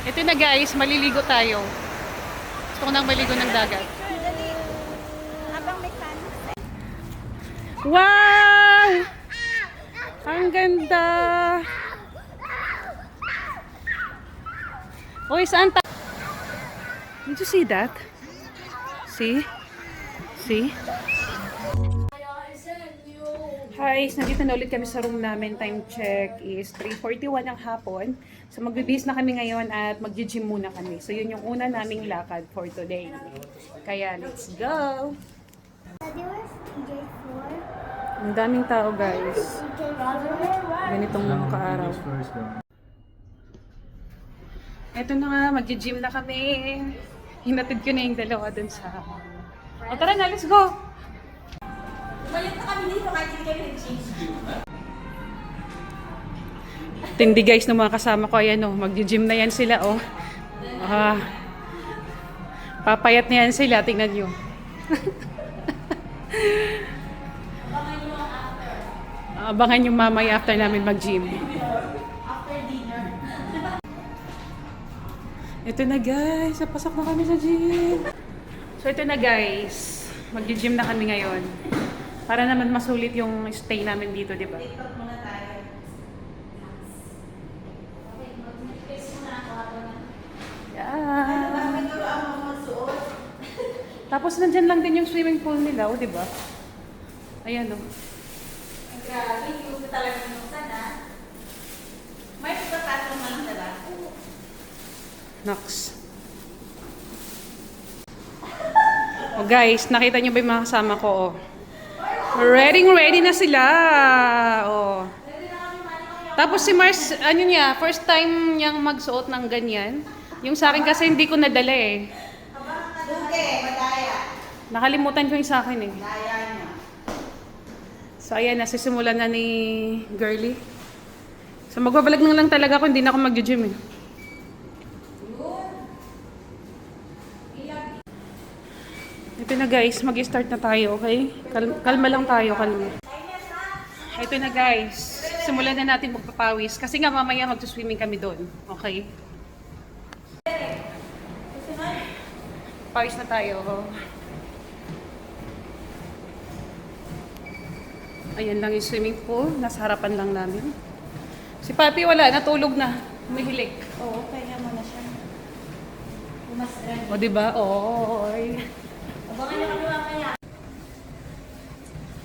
Ito na guys, maliligo tayo. Gusto ko nang maligo ng dagat. Habang may fan. Wow! Ang ganda! Uy, saan tayo? Did you see that? See? See? Hi, nandito na ulit kami sa room namin. Time check is 3:41 ng hapon. So magbibihis na kami ngayon at mag-gym muna kami. So yun yung una naming lakad for today. Kaya let's go! Ang daming tao guys. Ganitong kaaraw. Eto na nga, mag-gym na kami. Hinatid ko na yung dalawa dun sa... O tara na, let's go! Umalit na kami dito kahit hindi kami nag-change. Tindi guys ng mga kasama ko. Ayan o, mag-gym na yan sila o. Papayat na yan sila, tingnan nyo. Abangan yung mamay after namin mag-gym. After dinner. Ito na guys, napasok na kami sa gym. So ito na guys, mag-gym na kami ngayon. Para naman masulit yung stay namin dito, di ba? TikTok muna tayo. Okay, mag-manifest muna ako habang Yeah. Tapos nandyan lang din yung swimming pool nila, di ba? Ayan o. grabe, hindi ko talaga minuksan ha. May pagkakataon man lang dala. Nox. Oh guys, nakita nyo ba yung mga kasama ko? Oh. Ready na sila. Oh. Tapos si Mars, ano niya, first time niyang magsuot ng ganyan. Yung sa akin kasi hindi ko nadala eh. Duge, madaya. Nakalimutan ko yung sa akin eh. Daya niya. So ayan, nasisimulan na ni Girly. So magbabalag lang talaga ako, hindi na ako mag-gym eh. Ito na guys, mag-start na tayo, okay? Kalma lang tayo, kalma. Ito na guys, simulan na natin magpapawis. Kasi nga mamaya mag-swimming kami doon, okay? Pawis na tayo. Ayan lang yung swimming pool, nasa harapan lang namin. Si Papi wala, natulog na, umihilik. Oo, kaya mo na siya. Umasran. O diba? Oy. Abangan niyo kami mamaya.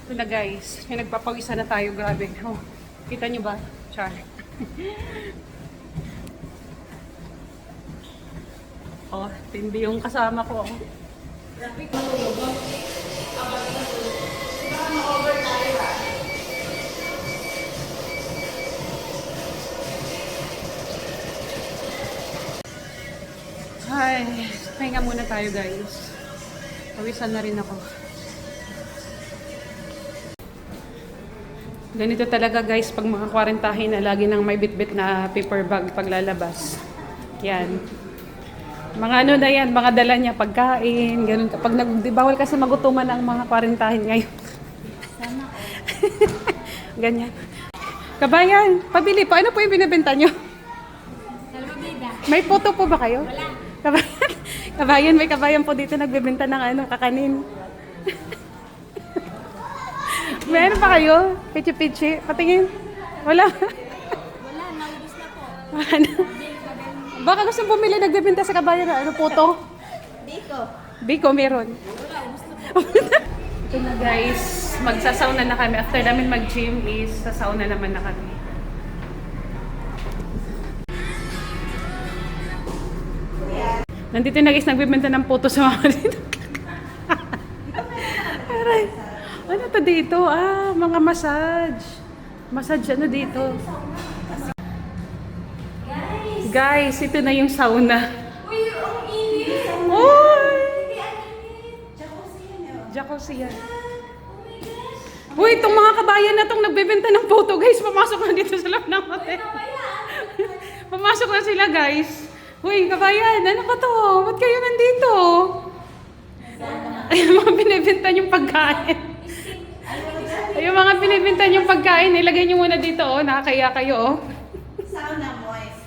Ito na guys, may nagpapawisan na tayo, grabe. Oh, kita nyo ba? Char. Oh, tindi yung kasama ko. Traffic matulog. Abang matulog. Baka ma-over tayo ha. Hi, pahinga muna tayo guys. Pawisan na rin ako. Ganito talaga guys pag mga kwarentahin na lagi nang may bitbit na paper bag paglalabas. Yan. Mga ano na yan, mga dala niya pagkain, ganun. Kapag bawal kasi magutuman ang mga kwarentahin ngayon. Sana ko. Ganyan. Kabayan, pabili po. Ano po yung binibenta nyo? Salvabida. May photo po ba kayo? Wala. Kabayan, may kabayan po dito nagbebenta ng ano, kakanin. Meron pa kayo? Pichi-pichi? Patingin? Wala. Wala, naubos na po. Ano? Baka gusto bumili, nagbebenta sa kabayan na ano, photo? Dito. Biko, meron. Wala, ubos na po. Ito na guys, magsasauna na kami. After namin mag-gym is, sasauna naman na kami. Nandito na guys, nagbibenta ng puto sa mga dito. Aray. Ano to dito? Ah, mga massage. Massage ano dito? Guys, ito na yung sauna. Uy, ang init. Uy! Hindi, ang init. Jacuzzi yan yun. Jacuzzi yan. Oh my gosh. Uy, itong mga kabayan na itong nagbibenta ng puto guys, pumasok na dito sa loob ng hotel. Pumasok na sila guys. Uy, kabayan, ano ka to? Ba't kayo nandito? Ay, mga binibenta yung pagkain. Ay, yung mga binibenta yung pagkain, ilagay nyo muna dito, oh. Nakakaya kayo, oh. Sauna moist.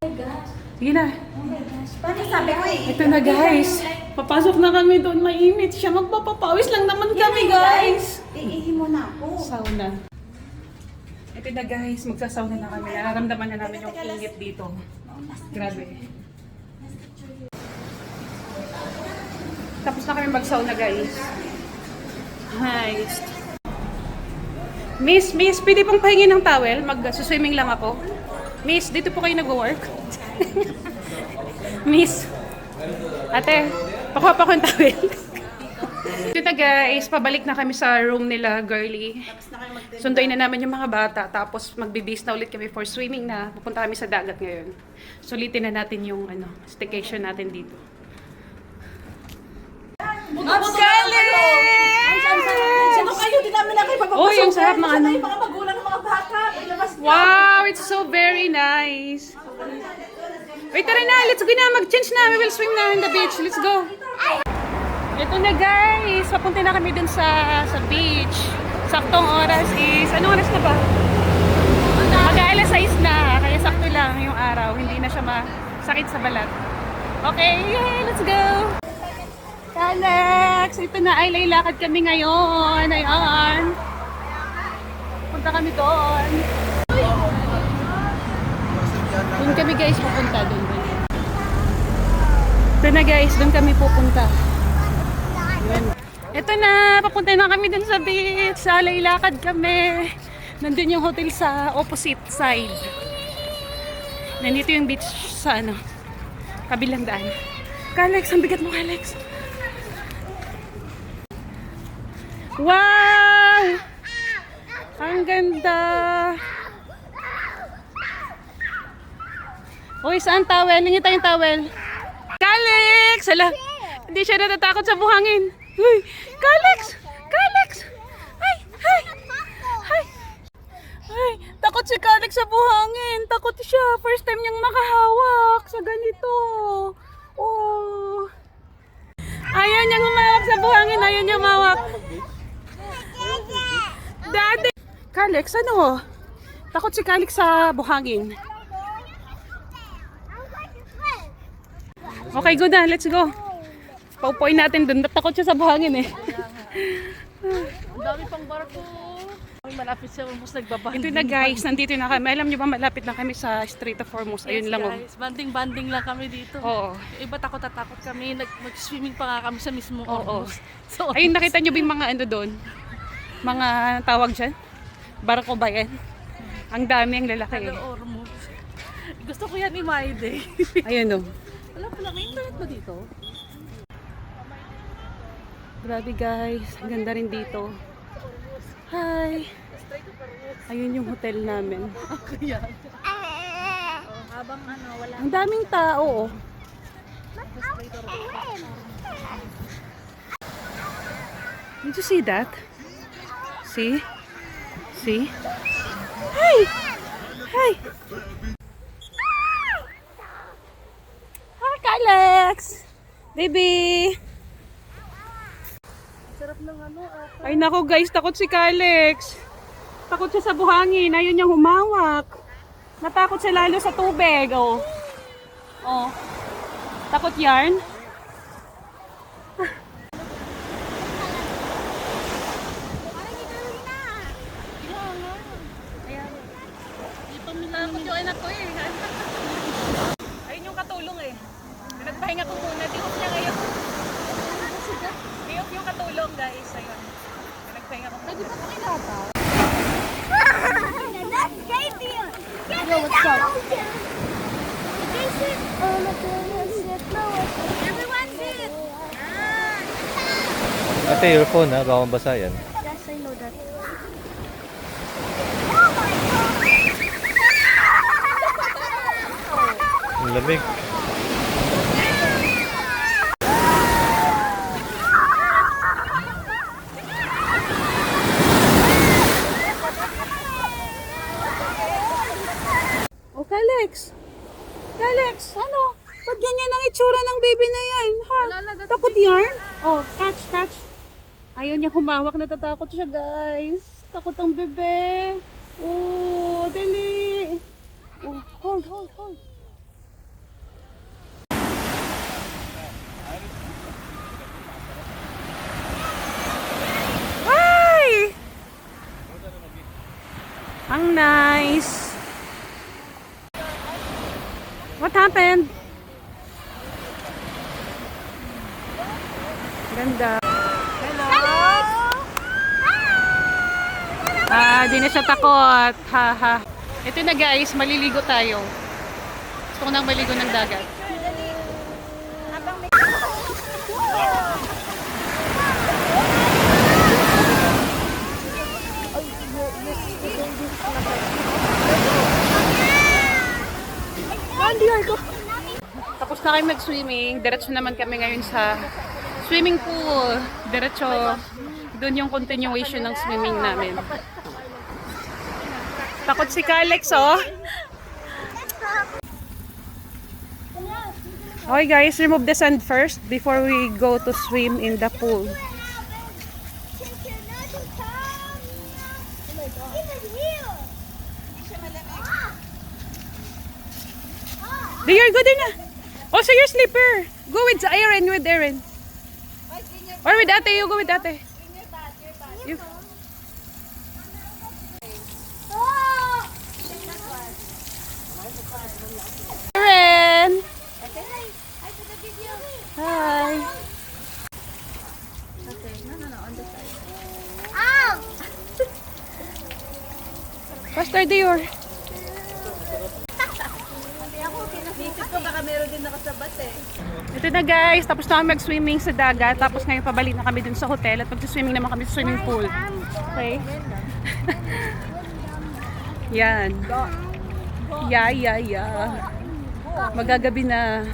Oh my gosh. Sige na. Oh my gosh. Paano sabi ko eh? Ito na guys. Papasok na kami doon. Mainit siya. Magpapapawis lang naman kami guys. Iihi mo na ako. Sauna. Ito na guys. Magsasauna na kami. Nararamdaman na namin yung init dito. Grabe. Tapos na kami magsauna guys. Nice. Miss, pwede pong pahingi ng towel? Mag-swimming lang ako. Miss, dito po kayo nag-work? Miss. Ate, pakuha pa ko yung towel. Ito na guys, pabalik na kami sa room nila, girly. Sunduin na namin yung mga bata, tapos magbibis na ulit kami for swimming na. Pupunta kami sa dagat ngayon. Sulitin na natin yung staycation natin dito. Sino kayo? Di namin na kayo papapasok. Oh, yung sarap ng ano. Yung mga magulang ng mga bata. Ilabas niyo. Wow, it's so very nice. Wait, tara na. Let's go na. Mag-change na. We will swim na in the beach. Let's go. Ito na guys. Papunta na kami dun sa beach. Saktong oras is... Anong oras na ba? Mag-aalas 6 na. Kaya sakto lang yung araw. Hindi na siya masakit sa balat. Okay, yay, let's go. Alex, ito na ay laylakad kami ngayon. Ayan. Punta kami doon. Doon kami guys pupunta doon. Ito na guys, doon kami pupunta. Yun. Ito na, papunta na kami doon sa beach. Laylakad kami. Nandun yung hotel sa opposite side. Nandito yung beach sa kabilang daan. Alex, ang bigat mo, Alex. Wow! Ang ganda! Uy, saan towel? Hingi tayong towel. Alex! Hala, hindi siya natatakot sa buhangin. Uy, Alex! Alex! Ay! Ay! Ay! Ay! Takot si Alex sa buhangin. Takot siya. First time niyang makahawak sa ganito. Oh! Ayaw niyang humawak sa buhangin. Ayaw niyang humawak. Daddy! Alex, ano? Takot si Alex sa buhangin. Okay, go na. Let's go. Paupuin natin dun. Takot siya sa buhangin eh. Ang dami pang barko. Malapit siya, almost nagbabahan. Ito na guys, nandito na kami. Alam niyo ba, malapit na kami sa Strait of Hormuz. Ayun lang oh. Guys, banding lang kami dito. Oo. Yung iba takot kami. Mag-swimming pa nga kami sa mismo Oo. Ormus. So, Ayun, nakita niyo ba yung mga doon? Mga tawag dyan? Barko ba yan? Ang dami, ang lalaki eh. Ormus. Gusto ko yan i-Maide. Ayun oh. Wala pala, may internet ba dito? Grabe guys, ang ganda rin dito. Hi! Ayun yung hotel namin. Kaya. Habang wala. Ang daming tao oh. Did you see that? See? See? Hi! Hi! Hi, Alex! Baby! Sarap ng Ay nako guys, takot si Alex. Takot siya sa buhangin, ayaw niyang humawak. Natakot siya lalo sa tubig, oh. Oh. Takot yarn. Takot yung anak ko eh. Ayun yung katulong eh. Nagpahinga ko muna, tiok niya ngayon. Tiok yung katulong guys, ayun. Nagpahinga ko muna. Pwede ba ito kinata? That's baby! Yo, what's up? Everyone sit! Ate, your phone ha, baka mabasa yan. Yes, I know that. Ang lamig. Oh, Alex! Alex, ano? Ba't ganyan ang itsura ng baby na yan? Ha? Takot yarn? Oh, catch. Ayaw niya humawak, natatakot siya guys. Takot ang bebe. Oh, dali. Oh, hold. Ganda. Di na siya takot. Ha. Ito na guys, maliligo tayo. Gusto ko nang maligo ng dagat. Tapos na kayo mag-swimming, diretso naman kami ngayon sa swimming pool. Diretso, doon yung continuation ng swimming namin. Takot si Kalex, oh. Okay guys, remove the sand first before we go to swim in the pool. Do you're good na. Oh, so your slipper. Go with Aaron, with Aaron. Or with Ate, you go with Ate. You. Aaron! Hi. Faster, Dior. Ito na guys, tapos na kami mag-swimming sa dagat, tapos ngayon pabalik na kami dun sa hotel at mag-swimming naman kami sa swimming pool. Okay? Yan. Yeah. Magagabi na.